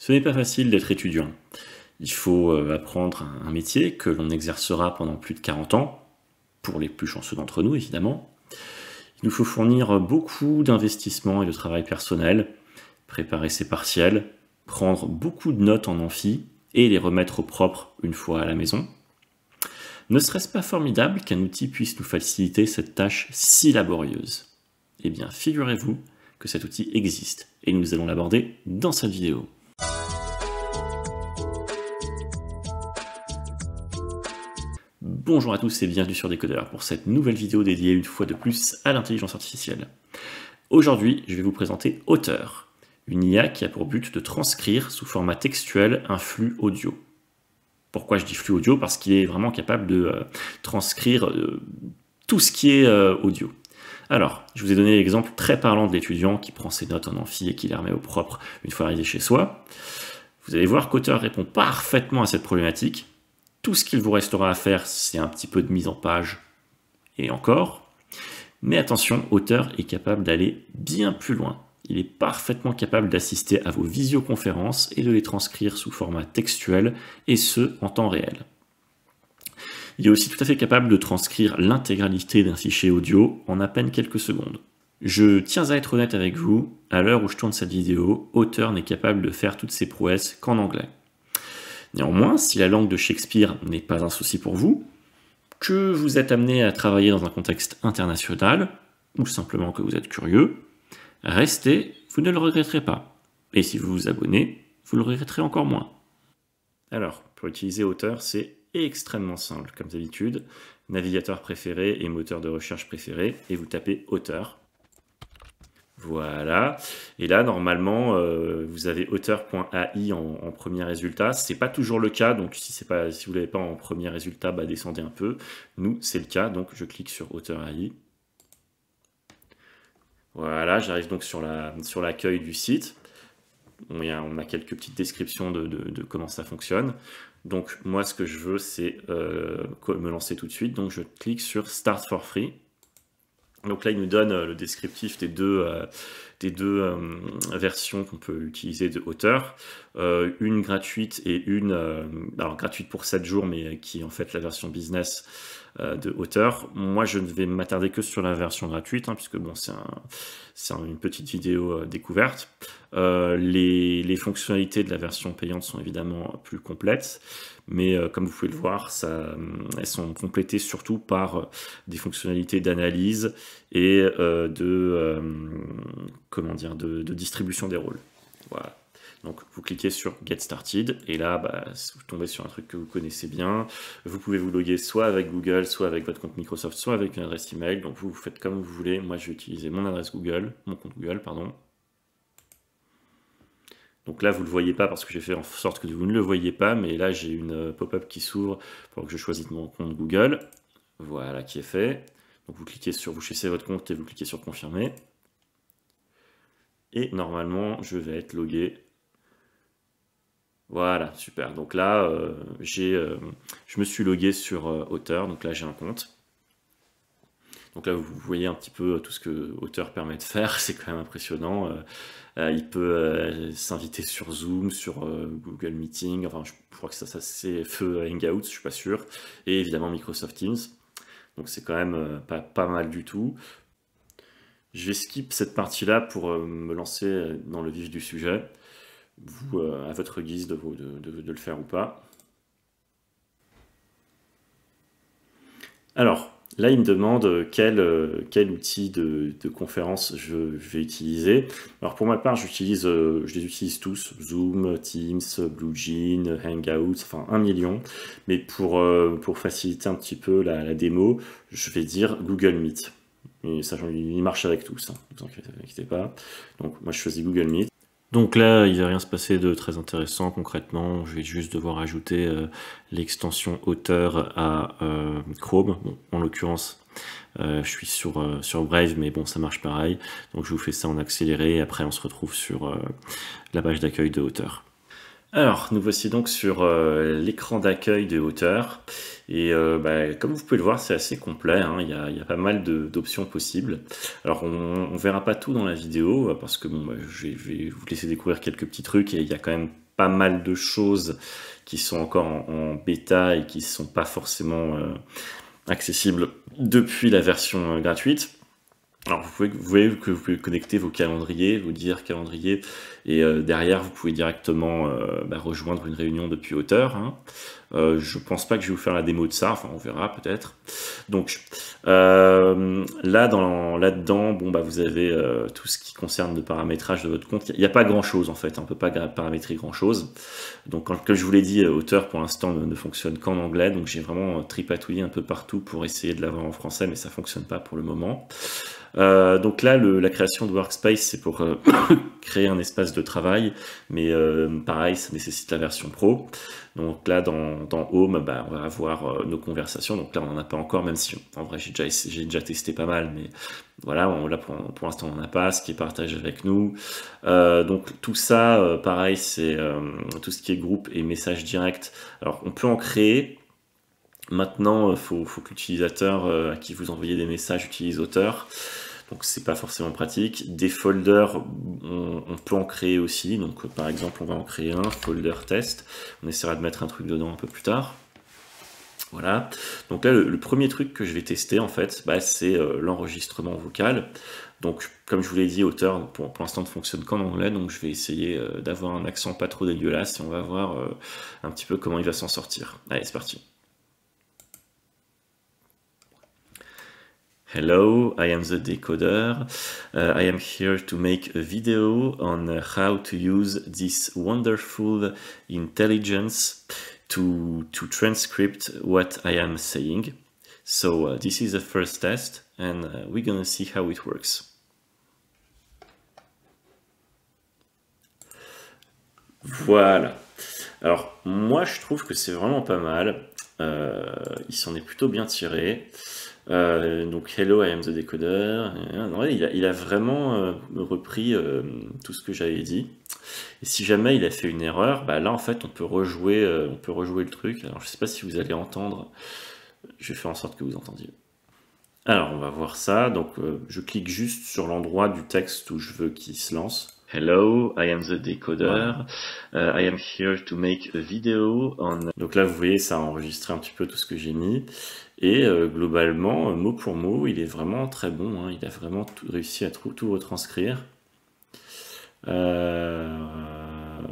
Ce n'est pas facile d'être étudiant. Il faut apprendre un métier que l'on exercera pendant plus de 40 ans, pour les plus chanceux d'entre nous évidemment. Il nous faut fournir beaucoup d'investissements et de travail personnel, préparer ses partiels, prendre beaucoup de notes en amphi et les remettre au propre une fois à la maison. Ne serait-ce pas formidable qu'un outil puisse nous faciliter cette tâche si laborieuse? Eh bien, figurez-vous que cet outil existe et nous allons l'aborder dans cette vidéo. Bonjour à tous et bienvenue sur Décodeur pour cette nouvelle vidéo dédiée une fois de plus à l'intelligence artificielle. Aujourd'hui, je vais vous présenter Auteur, une IA qui a pour but de transcrire sous format textuel un flux audio. Pourquoi je dis flux audio? Parce qu'il est vraiment capable de transcrire tout ce qui est audio. Alors, je vous ai donné l'exemple très parlant de l'étudiant qui prend ses notes en amphi et qui les remet au propre une fois arrivé chez soi. Vous allez voir qu'Auteur répond parfaitement à cette problématique. Tout ce qu'il vous restera à faire, c'est un petit peu de mise en page, et encore. Mais attention, Auteur est capable d'aller bien plus loin. Il est parfaitement capable d'assister à vos visioconférences et de les transcrire sous format textuel, et ce, en temps réel. Il est aussi tout à fait capable de transcrire l'intégralité d'un fichier audio en à peine quelques secondes. Je tiens à être honnête avec vous, à l'heure où je tourne cette vidéo, Auteur n'est capable de faire toutes ces prouesses qu'en anglais. Néanmoins, si la langue de Shakespeare n'est pas un souci pour vous, que vous êtes amené à travailler dans un contexte international, ou simplement que vous êtes curieux, restez, vous ne le regretterez pas. Et si vous vous abonnez, vous le regretterez encore moins. Alors, pour utiliser Auteur, c'est extrêmement simple, comme d'habitude. Navigateur préféré et moteur de recherche préféré, et vous tapez Auteur. Voilà, et là normalement vous avez auteur.ai en premier résultat. C'est pas toujours le cas, donc si vous ne l'avez pas en premier résultat, descendez un peu. Nous c'est le cas, donc je clique sur auteur.ai. Voilà, j'arrive donc sur l'accueil du site. On a quelques petites descriptions de comment ça fonctionne. Donc moi ce que je veux c'est me lancer tout de suite, donc je clique sur Start for Free. Donc là, il nous donne le descriptif des deux versions qu'on peut utiliser de Auteur. Une gratuite et une... alors gratuite pour 7 jours, mais qui est en fait la version business de Auteur. Moi, je ne vais m'attarder que sur la version gratuite, puisque bon, c'est une petite vidéo découverte. Les fonctionnalités de la version payante sont évidemment plus complètes, mais comme vous pouvez le voir, elles sont complétées surtout par des fonctionnalités d'analyse et de distribution des rôles. Voilà. Donc vous cliquez sur Get Started et là vous tombez sur un truc que vous connaissez bien. Vous pouvez vous loguer soit avec Google, soit avec votre compte Microsoft, soit avec une adresse email. Donc vous faites comme vous voulez. Moi je vais utiliser mon compte Google, pardon. Donc là, vous ne le voyez pas parce que j'ai fait en sorte que vous ne le voyez pas, mais là, j'ai une pop-up qui s'ouvre pour que je choisisse mon compte Google. Voilà qui est fait. Donc vous choisissez votre compte et vous cliquez sur Confirmer. Et normalement, je vais être logué. Voilà, super. Donc là, je me suis logué sur Auteur. Donc là, j'ai un compte. Donc là, vous voyez un petit peu tout ce que Auteur permet de faire. C'est quand même impressionnant. Il peut s'inviter sur Zoom, sur Google Meeting. Enfin, je crois que ça c'est feu Hangouts, je suis pas sûr. Et évidemment Microsoft Teams. Donc c'est quand même pas mal du tout. Je vais skip cette partie-là pour me lancer dans le vif du sujet. Vous, à votre guise de le faire ou pas. Alors, là, il me demande quel outil de conférence je vais utiliser. Alors, pour ma part, je les utilise tous. Zoom, Teams, BlueJeans, Hangouts, enfin 1 million. Mais pour faciliter un petit peu la démo, je vais dire Google Meet. Et ça, il marche avec tous, ne vous inquiétez pas. Donc, moi, je choisis Google Meet. Donc là, il ne va rien se passer de très intéressant concrètement. Je vais juste devoir ajouter l'extension Auteur à Chrome. Bon, en l'occurrence, je suis sur Brave, mais bon, ça marche pareil. Donc je vous fais ça en accéléré et après on se retrouve sur la page d'accueil de Auteur. Alors, nous voici donc sur l'écran d'accueil de Auteur. Et comme vous pouvez le voir, c'est assez complet, il y a pas mal d'options possibles. Alors, on verra pas tout dans la vidéo, parce que bon, je vais vous laisser découvrir quelques petits trucs, et il y a quand même pas mal de choses qui sont encore en bêta et qui ne sont pas forcément accessibles depuis la version gratuite. Alors vous voyez que vous pouvez connecter vos calendriers, vos divers calendriers, et derrière vous pouvez directement rejoindre une réunion depuis Auteur. Hein. Je pense pas que je vais vous faire la démo de ça, enfin on verra peut-être. Donc là-dedans, bon vous avez tout ce qui concerne le paramétrage de votre compte. Il n'y a pas grand-chose en fait, on peut pas paramétrer grand-chose. Donc comme je vous l'ai dit, Auteur pour l'instant ne fonctionne qu'en anglais, donc j'ai vraiment tripatouillé un peu partout pour essayer de l'avoir en français, mais ça fonctionne pas pour le moment. Donc là, la création de Workspace, c'est pour créer un espace de travail, mais pareil, ça nécessite la version Pro. Donc là, dans Home, on va avoir nos conversations. Donc là, on n'en a pas encore, même si en vrai, j'ai déjà testé pas mal, mais voilà, là pour l'instant, on n'en a pas, ce qui est partagé avec nous. Donc tout ça, pareil, c'est tout ce qui est groupe et messages directs. Alors, on peut en créer. Maintenant, il faut que l'utilisateur à qui vous envoyez des messages utilise Auteur. Donc c'est pas forcément pratique. Des folders, on peut en créer aussi. Donc par exemple, on va en créer un, folder test. On essaiera de mettre un truc dedans un peu plus tard. Voilà. Donc là, le premier truc que je vais tester, en fait, c'est l'enregistrement vocal. Donc, comme je vous l'ai dit, Auteur, pour l'instant, ne fonctionne qu'en anglais. Donc, je vais essayer d'avoir un accent pas trop dégueulasse et on va voir un petit peu comment il va s'en sortir. Allez, c'est parti. Hello, I am the Decoder. I am here to make a video on how to use this wonderful intelligence to transcript what I am saying. So this is the first test and we're gonna see how it works. Voilà. Alors, moi, je trouve que c'est vraiment pas mal. Il s'en est plutôt bien tiré. Donc Hello, I am the Decoder. Il a vraiment repris tout ce que j'avais dit. Et si jamais il a fait une erreur, là en fait on peut rejouer le truc. Alors je sais pas si vous allez entendre. Je vais faire en sorte que vous entendiez. Alors on va voir ça. Donc je clique juste sur l'endroit du texte où je veux qu'il se lance. Hello, I am the Decoder. I am here to make a video on... Donc là, vous voyez, ça a enregistré un petit peu tout ce que j'ai mis. Et globalement, mot pour mot, il est vraiment très bon. Hein. Il a vraiment réussi à tout retranscrire.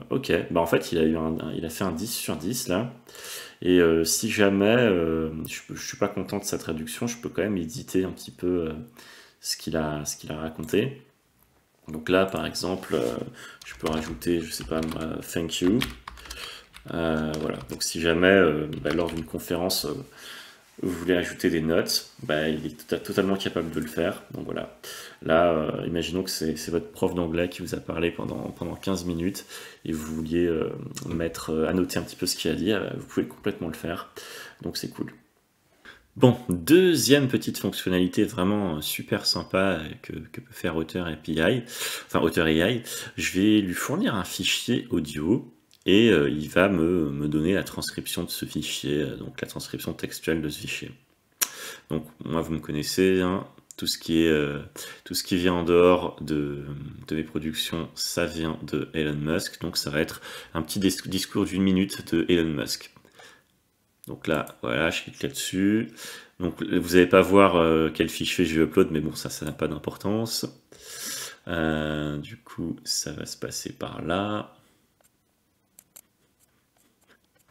Ok, en fait, il a fait un 10 sur 10 là. Et si jamais je suis pas content de sa traduction, je peux quand même éditer un petit peu ce qu'il a raconté. Donc là, par exemple, je peux rajouter, je sais pas, thank you. Voilà. Donc si jamais, lors d'une conférence, vous voulez ajouter des notes, il est totalement capable de le faire. Donc voilà. Là, imaginons que c'est votre prof d'anglais qui vous a parlé pendant 15 minutes et vous vouliez annoter un petit peu ce qu'il a dit, vous pouvez complètement le faire. Donc c'est cool. Bon, deuxième petite fonctionnalité vraiment super sympa que peut faire Auteur API, enfin Auteur AI, je vais lui fournir un fichier audio et il va me donner la transcription de ce fichier, donc la transcription textuelle de ce fichier. Donc moi vous me connaissez, hein, tout ce qui vient en dehors de mes productions, ça vient de Elon Musk, donc ça va être un petit discours d'1 minute de Elon Musk. Donc là, voilà, je clique là-dessus. Donc vous n'allez pas voir quel fichier je vais upload, mais bon, ça n'a pas d'importance. Du coup, ça va se passer par là.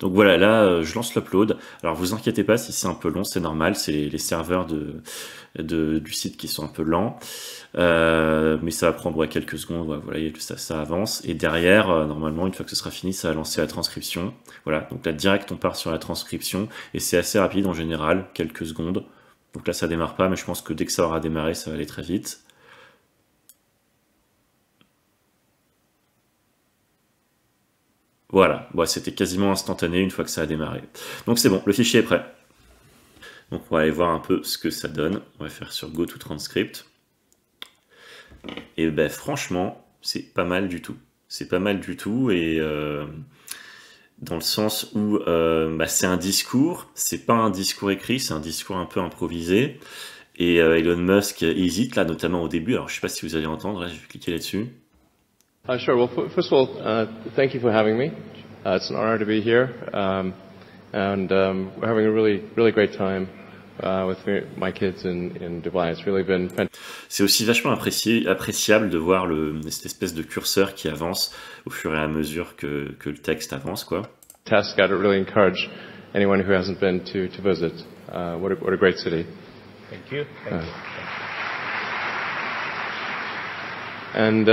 Donc voilà, là, je lance l'upload. Alors vous inquiétez pas si c'est un peu long, c'est normal, c'est les serveurs du site qui sont un peu lents. Mais ça va prendre quelques secondes, voilà, ça avance. Et derrière, normalement, une fois que ce sera fini, ça va lancer la transcription. Voilà, donc là, direct, on part sur la transcription. Et c'est assez rapide en général, quelques secondes. Donc là, ça démarre pas, mais je pense que dès que ça aura démarré, ça va aller très vite. Voilà, c'était quasiment instantané une fois que ça a démarré. Donc c'est bon, le fichier est prêt. Donc on va aller voir un peu ce que ça donne. On va faire sur Go to Transcript. Et franchement, c'est pas mal du tout. C'est pas mal du tout et dans le sens où c'est un discours, c'est pas un discours écrit, c'est un discours un peu improvisé. Et Elon Musk hésite là, notamment au début. Alors je sais pas si vous allez entendre, là je vais cliquer là-dessus. Sure. Well, first of all, thank you for having me. It's an honor to be here, and we're having a really great time with my kids in Dubai. It's really been fantastic. C'est aussi vachement appréciable de voir cette espèce de curseur qui avance au fur et à mesure que le texte avance, quoi. I'd really encourage anyone who hasn't been to visit. What a great city. Thank you. Thank you. And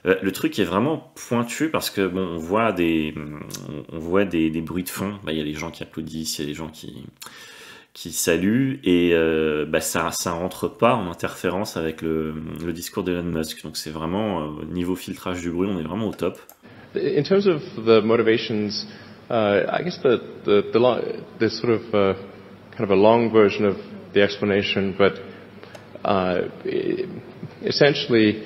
le truc est vraiment pointu parce que bon, on voit des bruits de fond. Bah, il y a les gens qui applaudissent, il y a les gens qui saluent, et ça rentre pas en interférence avec le discours d'Elon Musk. Donc c'est vraiment niveau filtrage du bruit, on est vraiment au top. in terms of the motivations, I guess there's sort of kind of a long version of the explanation, but essentially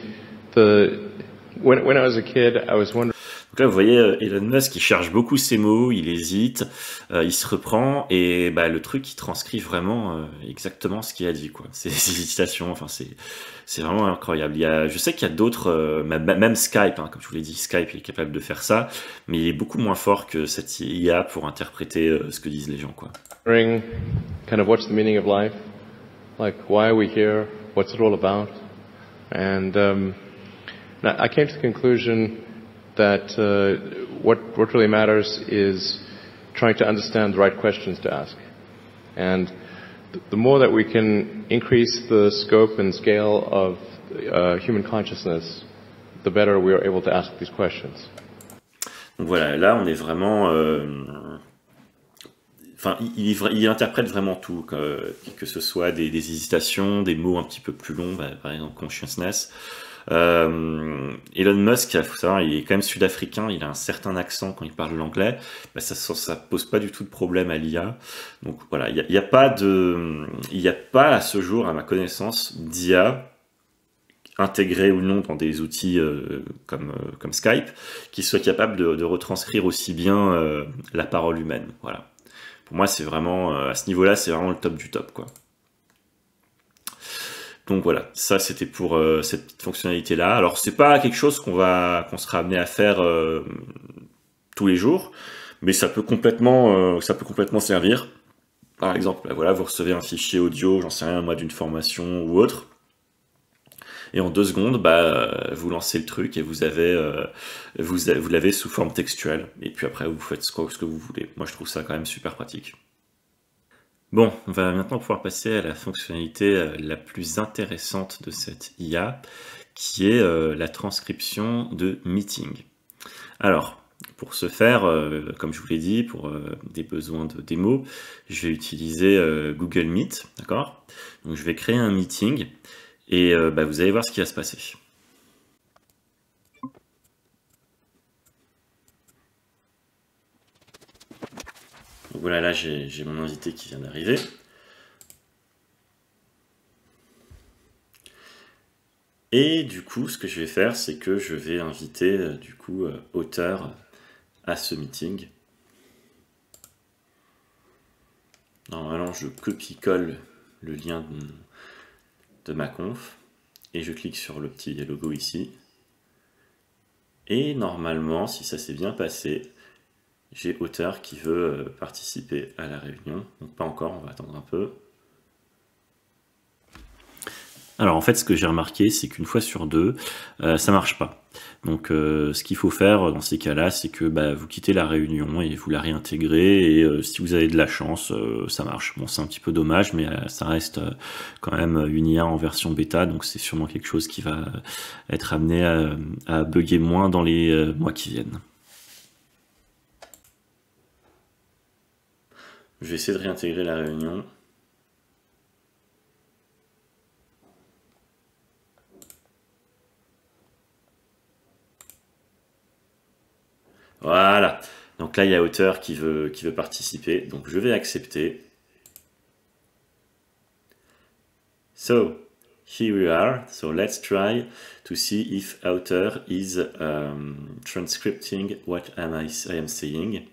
when I was a kid, I was wondering. Donc là, vous voyez, Elon Musk, il cherche beaucoup ses mots, il hésite, il se reprend, et le truc, il transcrit vraiment exactement ce qu'il a dit, quoi. Ces hésitations, enfin, c'est vraiment incroyable. Je sais qu'il y a d'autres, même Skype, hein, comme je vous l'ai dit, Skype, il est capable de faire ça, mais il est beaucoup moins fort que cette IA pour interpréter ce que disent les gens, quoi. Kind of what's the meaning of life? Like, why are we here? What's it all about? And I came to the conclusion that what really matters is trying to understand the right questions to ask. And the more that we can increase the scope and scale of human consciousness, the better we are able to ask these questions. Donc voilà, là on est vraiment... Enfin, il interprète vraiment tout, que ce soit des hésitations, des mots un petit peu plus longs, par exemple consciousness. Elon Musk, il faut savoir, il est quand même sud-africain, il a un certain accent quand il parle l'anglais, ça pose pas du tout de problème à l'IA. Donc voilà, il n'y a pas à ce jour, à ma connaissance, d'IA intégrée ou non dans des outils comme Skype, qui soit capable de retranscrire aussi bien la parole humaine. Voilà. Pour moi, c'est vraiment, à ce niveau-là, c'est vraiment le top du top, quoi. Donc voilà, ça c'était pour cette petite fonctionnalité-là. Alors c'est pas quelque chose qu'on sera amené à faire tous les jours, mais ça peut complètement servir. Par exemple, voilà, vous recevez un fichier audio, j'en sais rien, moi, d'une formation ou autre, et en 2 secondes, vous lancez le truc et vous l'avez sous forme textuelle. Et puis après, vous faites ce que vous voulez. Moi, je trouve ça quand même super pratique. Bon, on va maintenant pouvoir passer à la fonctionnalité la plus intéressante de cette IA, qui est la transcription de meeting. Alors, pour ce faire, comme je vous l'ai dit, pour des besoins de démo, je vais utiliser Google Meet, d'accord? Donc je vais créer un meeting, et vous allez voir ce qui va se passer. Donc voilà, là j'ai mon invité qui vient d'arriver. Et du coup, ce que je vais faire, c'est que je vais inviter Auteur à ce meeting. Normalement, je copie-colle le lien de ma conf et je clique sur le petit logo ici. Et normalement, si ça s'est bien passé, j'ai Auteur qui veut participer à la réunion. Donc pas encore, on va attendre un peu. Alors en fait, ce que j'ai remarqué, c'est qu'une fois sur 2, ça marche pas. Donc ce qu'il faut faire dans ces cas-là, c'est que vous quittez la réunion et vous la réintégrez, et si vous avez de la chance, ça marche. Bon, c'est un petit peu dommage, mais ça reste quand même une IA en version bêta, donc c'est sûrement quelque chose qui va être amené à bugger moins dans les mois qui viennent. Je vais essayer de réintégrer la réunion. Voilà, donc là il y a Auteur qui veut participer, donc je vais accepter. So, here we are, so let's try to see if Auteur is transcripting what I am saying.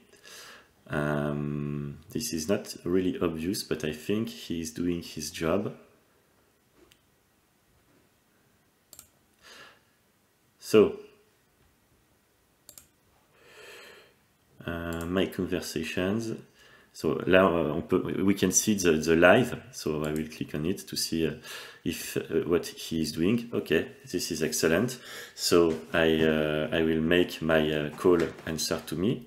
This is not really obvious, but I think he is doing his job. So, my conversations. So là, we can see the live. So I will click on it to see if what he is doing. Okay, this is excellent. So I will make my call answer to me.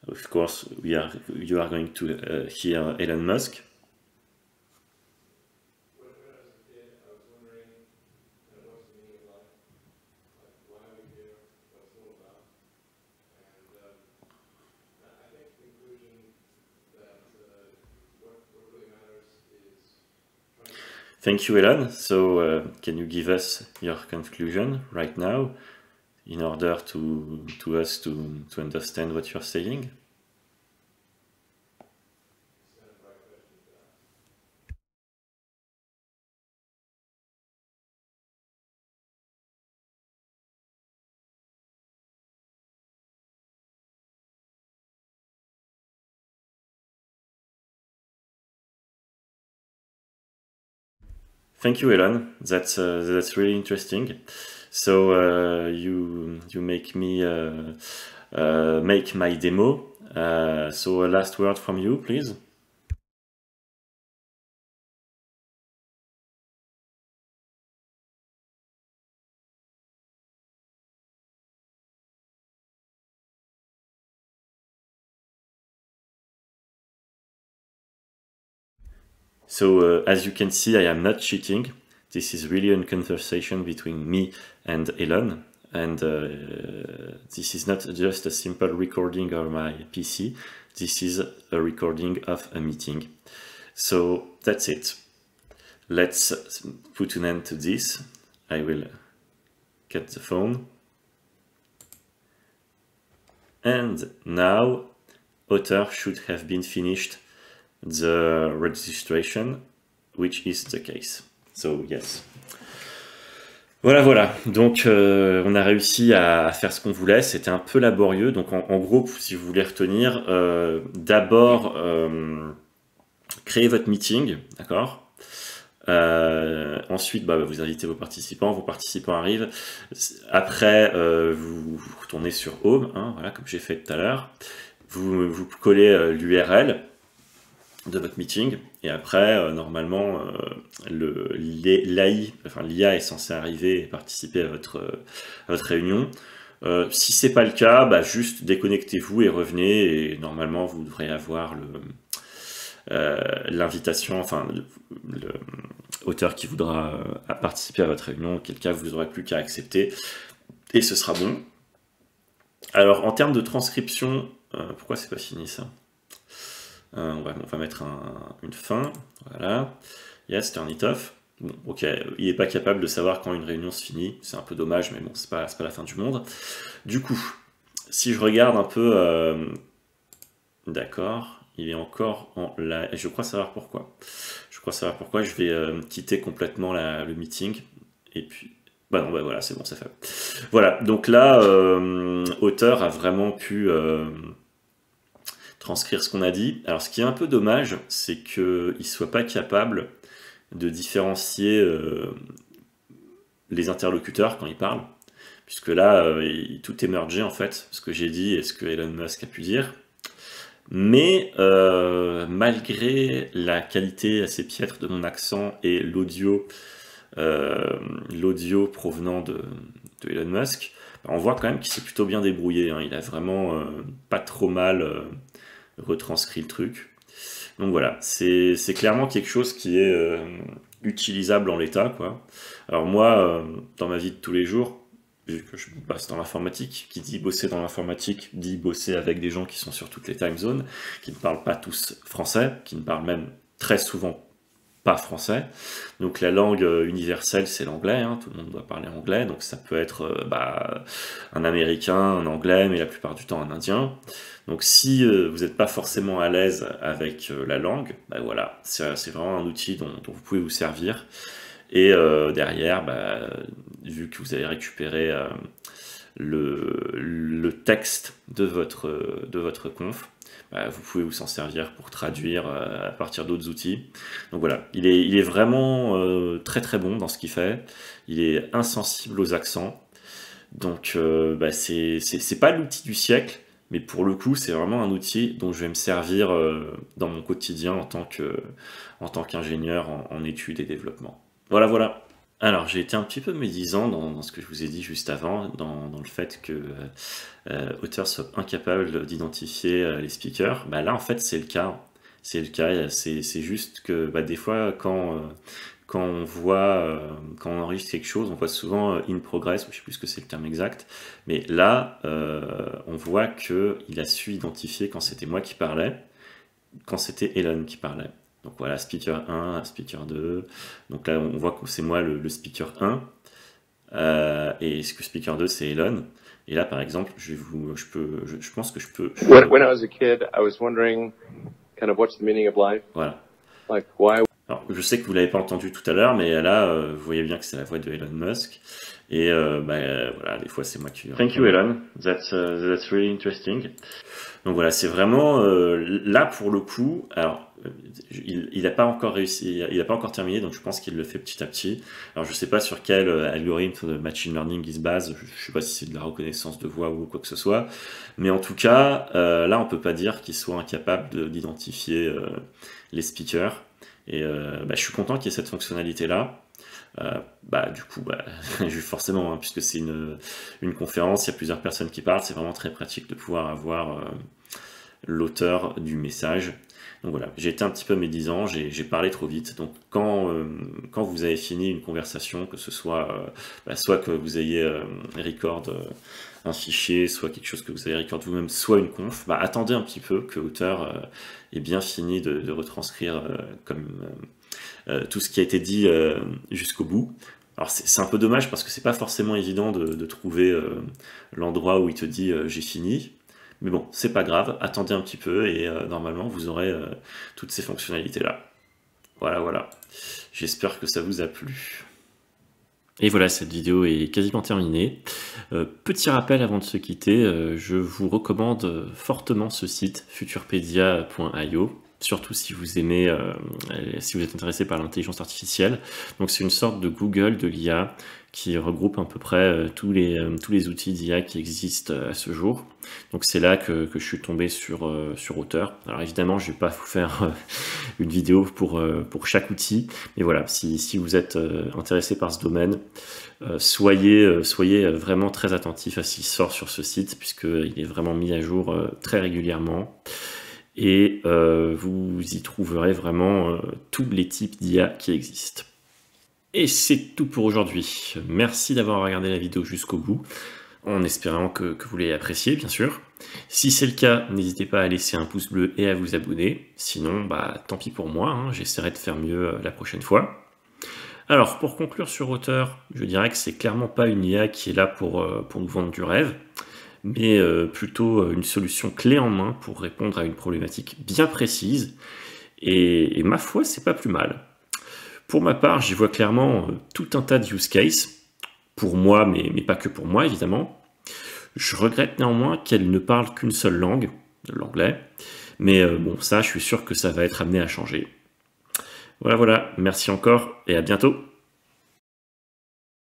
Of course, you are going to hear Elon Musk. Thank you, Elon. So, can you give us your conclusion right now in order to us to understand what you're saying? Thank you, Elon. That's really interesting. So you make me make my demo. So a last word from you, please. So as you can see, I am not cheating. This is really a conversation between me and Elon. And this is not just a simple recording of my PC. This is a recording of a meeting. So that's it. Let's put an end to this. I will cut the phone. And now Otter should have been finished the registration, which is the case. So yes. Voilà. Donc on a réussi à faire ce qu'on voulait. C'était un peu laborieux. Donc en gros, si vous voulez retenir, d'abord créez votre meeting, d'accord. Ensuite, vous invitez vos participants arrivent. Après, vous retournez sur Home, hein, voilà, comme j'ai fait tout à l'heure. Vous collez l'URL de votre meeting, et après, normalement, l'IA est censé arriver et participer à votre réunion. Si c'est pas le cas, juste déconnectez-vous et revenez, et normalement, vous devrez avoir l'invitation, enfin, l'auteur qui voudra participer à votre réunion, auquel cas vous n'aurez plus qu'à accepter, et ce sera bon. Alors, en termes de transcription, pourquoi c'est pas fini ça? On va mettre une fin, voilà. Yes, turn it off. Bon, ok, il n'est pas capable de savoir quand une réunion se finit, c'est un peu dommage, mais bon, c'est pas la fin du monde. Du coup, si je regarde un peu, d'accord, il est encore en live, et je crois savoir pourquoi. Je vais quitter complètement le meeting, et puis... voilà, c'est bon, c'est fait. Voilà, donc là, Auteur a vraiment pu... transcrire ce qu'on a dit. Alors ce qui est un peu dommage, c'est qu'il ne soit pas capable de différencier les interlocuteurs quand ils parlent, puisque là, tout est mergé en fait, ce que j'ai dit et ce que Elon Musk a pu dire. Mais malgré la qualité assez piètre de mon accent et l'audio provenant de Elon Musk, on voit quand même qu'il s'est plutôt bien débrouillé, hein. Il a vraiment pas trop mal... retranscrit le truc. Donc voilà, c'est clairement quelque chose qui est utilisable en l'état, quoi. Alors moi, dans ma vie de tous les jours, vu que je bosse dans l'informatique, qui dit bosser dans l'informatique, dit bosser avec des gens qui sont sur toutes les time zones, qui ne parlent pas tous français, qui ne parlent même très souvent pas français. Donc la langue universelle, c'est l'anglais, hein, tout le monde doit parler anglais, donc ça peut être un américain, un anglais, mais la plupart du temps un indien. Donc si vous n'êtes pas forcément à l'aise avec la langue, voilà, c'est vraiment un outil dont vous pouvez vous servir. Et derrière, vu que vous avez récupéré le texte de votre conf, vous pouvez vous en servir pour traduire à partir d'autres outils. Donc voilà, il est vraiment très très bon dans ce qu'il fait. Il est insensible aux accents. Donc c'est pas l'outil du siècle, mais pour le coup c'est vraiment un outil dont je vais me servir dans mon quotidien en tant qu'ingénieur en études et développement. Voilà. Alors j'ai été un petit peu médisant dans ce que je vous ai dit juste avant, dans le fait que Otter soit incapable d'identifier les speakers. Là en fait c'est le cas. C'est juste que des fois quand on voit, quand on enregistre quelque chose, on voit souvent in progress, ou je sais plus ce que c'est le terme exact, mais là, on voit qu'il a su identifier quand c'était moi qui parlais, quand c'était Elon qui parlait. Donc voilà, speaker 1, speaker 2, donc là on voit que c'est moi le speaker 1, et ce que speaker 2 c'est Elon, et là par exemple, je pense que je peux... When I was a kid, I was wondering kind of what's the meaning of life. Voilà. Like why. Alors, je sais que vous l'avez pas entendu tout à l'heure, mais là, vous voyez bien que c'est la voix de Elon Musk. Et voilà, des fois c'est moi qui... Thank you Elon, that's really interesting. Donc voilà, c'est vraiment là pour le coup. Alors, il n'a pas encore réussi, il n'a pas encore terminé, donc je pense qu'il le fait petit à petit. Alors je sais pas sur quel algorithme de machine learning il se base. Je sais pas si c'est de la reconnaissance de voix ou quoi que ce soit. Mais en tout cas, là on peut pas dire qu'il soit incapable d'identifier les speakers. Et je suis content qu'il y ait cette fonctionnalité là. Du coup, forcément, hein, puisque c'est une conférence, il y a plusieurs personnes qui parlent, c'est vraiment très pratique de pouvoir avoir l'auteur du message. Donc voilà, j'ai été un petit peu médisant, j'ai parlé trop vite. Donc quand vous avez fini une conversation, que ce soit soit que vous ayez record un fichier, soit quelque chose que vous avez record vous-même, soit une conf, attendez un petit peu que l'auteur ait bien fini de retranscrire tout ce qui a été dit jusqu'au bout. Alors c'est un peu dommage parce que c'est pas forcément évident de trouver l'endroit où il te dit j'ai fini. Mais bon, c'est pas grave, attendez un petit peu et normalement vous aurez toutes ces fonctionnalités là. Voilà. J'espère que ça vous a plu. Et voilà, cette vidéo est quasiment terminée. Petit rappel avant de se quitter, je vous recommande fortement ce site futurpedia.io. Surtout si vous aimez, si vous êtes intéressé par l'intelligence artificielle. Donc c'est une sorte de Google de l'IA qui regroupe à peu près tous les outils d'IA qui existent à ce jour. Donc c'est là que je suis tombé sur Otter. Alors évidemment, je ne vais pas vous faire une vidéo pour chaque outil, mais voilà, si vous êtes intéressé par ce domaine, soyez vraiment très attentif à ce qui sort sur ce site, puisqu'il est vraiment mis à jour très régulièrement. Et vous y trouverez vraiment tous les types d'IA qui existent. Et c'est tout pour aujourd'hui. Merci d'avoir regardé la vidéo jusqu'au bout, en espérant que vous l'ayez appréciée, bien sûr. Si c'est le cas, n'hésitez pas à laisser un pouce bleu et à vous abonner. Sinon, tant pis pour moi, hein, j'essaierai de faire mieux la prochaine fois. Alors, pour conclure sur Otter, je dirais que c'est clairement pas une IA qui est là pour nous vendre du rêve, mais plutôt une solution clé en main pour répondre à une problématique bien précise, et ma foi, c'est pas plus mal. Pour ma part, j'y vois clairement tout un tas de use cases, pour moi, mais pas que pour moi, évidemment. Je regrette néanmoins qu'elle ne parle qu'une seule langue, l'anglais, mais bon, ça, je suis sûr que ça va être amené à changer. Voilà, merci encore, et à bientôt.